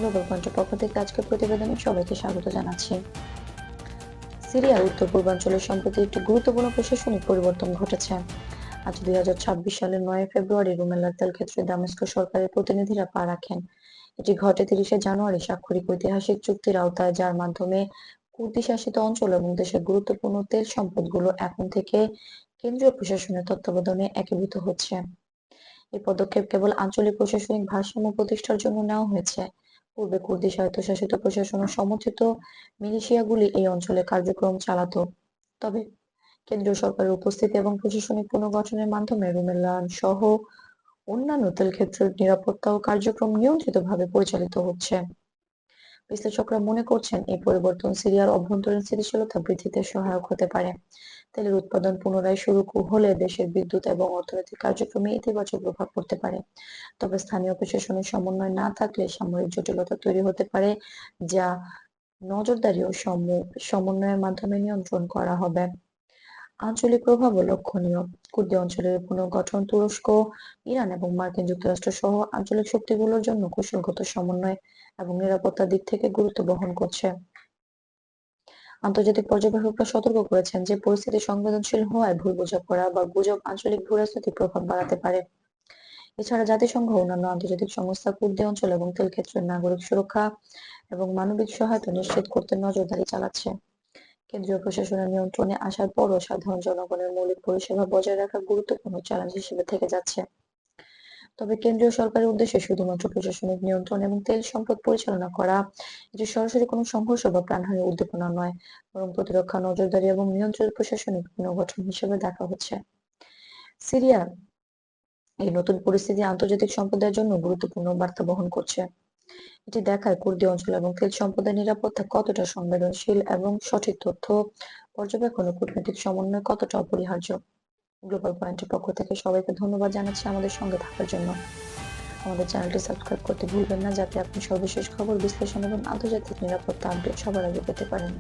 Global পয়েন্টের পক্ষ থেকে আজকের প্রতিবেদনে সবাইকে স্বাগত জানাচ্ছি। সিরিয়ার উত্তর পূর্বাঞ্চলে সম্প্রতি একটি গুরুত্বপূর্ণ প্রশাসনিক পরিবর্তন ঘটেছে। আজ 2026 সালের 9 ফেব্রুয়ারি রুমেল্লার তেলক্ষেত্রে দামেস্ক সরকারের প্রতিনিধিরা পা রাখেন। এটি ঘটে 30 জানুয়ারি স্বাক্ষরিত ঐতিহাসিক চুক্তির আওতায়, যার মাধ্যমে কুর্দি শাসিত অঞ্চল এবং দেশের গুরুত্বপূর্ণ তেল সম্পদগুলো এখন থেকে কেন্দ্রীয় প্রশাসনের তত্ত্বাবধানে একীভূত হচ্ছে। এই পদক্ষেপ কেবল আঞ্চলিক প্রশাসনিক ভারসাম্য প্রতিষ্ঠার জন্য নেওয়া হয়েছে। পূর্বে কুর্দি স্বায়ত্তশাসিত প্রশাসন ও সমর্থিত মিলিশিয়াগুলি এই অঞ্চলে কার্যক্রম চালাতো। তবে কেন্দ্রীয় সরকারের উপস্থিতি এবং প্রশাসনিক পুনর্গঠনের মাধ্যমে রুমেল্লা সহ অন্যান্য তেল ক্ষেত্রের নিরাপত্তা ও কার্যক্রম নিয়ন্ত্রিতভাবে পরিচালিত হচ্ছে। বিশ্লেষকরা মনে করছেন এই পরিবর্তন সিরিয়ার অভ্যন্তরীণ স্থিতিশীলতা বৃদ্ধিতে সহায়ক হতে পারে। তেলের উৎপাদন পুনরায় শুরু হলে দেশের বিদ্যুৎ এবং অর্থনৈতিক কার্যক্রমে ইতিবাচক প্রভাব পড়তে পারে। তবে স্থানীয় প্রশাসনের সমন্বয় না থাকলে সামরিক জটিলতা তৈরি হতে পারে, যা নজরদারি ও সমন্বয়ের মাধ্যমে নিয়ন্ত্রণ করা হবে। আঞ্চলিক প্রভাবও লক্ষণীয়। কুর্দি অঞ্চলের পুনর্গঠন তুরস্ক, ইরান এবং মার্কিন যুক্তরাষ্ট্র সহ আঞ্চলিক শক্তিগুলোর জন্য কৌশলগত সমন্বয় এবং নিরাপত্তার দিক থেকে গুরুত্ব বহন করছে। আন্তর্জাতিক পর্যবেক্ষকরা সতর্ক করেছেন যে পরিস্থিতি সংবেদনশীল হওয়ায় ভুল বোঝাপড়া বা গুজব আঞ্চলিক ভূরাজনৈতিক প্রভাব বাড়াতে পারে। এছাড়া জাতিসংঘ ও অন্যান্য আন্তর্জাতিক সংস্থা কুর্দি অঞ্চল এবং তেল ক্ষেত্রের নাগরিক সুরক্ষা এবং মানবিক সহায়তা নিশ্চিত করতে নজরদারি চালাচ্ছে। কেন্দ্রীয় প্রশাসনের নিয়ন্ত্রণে আসার পরও সাধারণ জনগণের মৌলিক পরিষেবা বজায় রাখা গুরুত্বপূর্ণ চ্যালেঞ্জ হিসেবে থেকে যাচ্ছে। তবে কেন্দ্রীয় সরকারের উদ্দেশ্যে শুধুমাত্র প্রশাসনিক নিয়ন্ত্রণ এবং তেল সম্পদ পরিচালনা করা এটি সরাসরি কোনো সংঘর্ষ বা প্রাণহানির উদ্দীপনা নয়, বরং প্রতিরক্ষা, নজরদারি এবং নিয়ন্ত্রিত প্রশাসনিক পুনর্গঠন হিসেবে দেখা হচ্ছে। সিরিয়া এই নতুন পরিস্থিতি আন্তর্জাতিক সম্প্রদায়ের জন্য গুরুত্বপূর্ণ বার্তা বহন করছে। এটি দেখায় কুর্দি অঞ্চল এবং তেল সম্পদের নিরাপত্তা কতটা সংবেদনশীল এবং সঠিক তথ্য পর্যবেক্ষণ ও কূটনৈতিক সমন্বয় কতটা অপরিহার্য। গ্লোবাল পয়েন্টের পক্ষ থেকে সবাইকে ধন্যবাদ জানাচ্ছি আমাদের সঙ্গে থাকার জন্য। আমাদের চ্যানেলটি সাবস্ক্রাইব করতে ভুলবেন না, যাতে আপনি সর্বশেষ খবর, বিশ্লেষণ এবং আন্তর্জাতিক নিরাপত্তা আপডেট সবার আগে পেতে পারেন।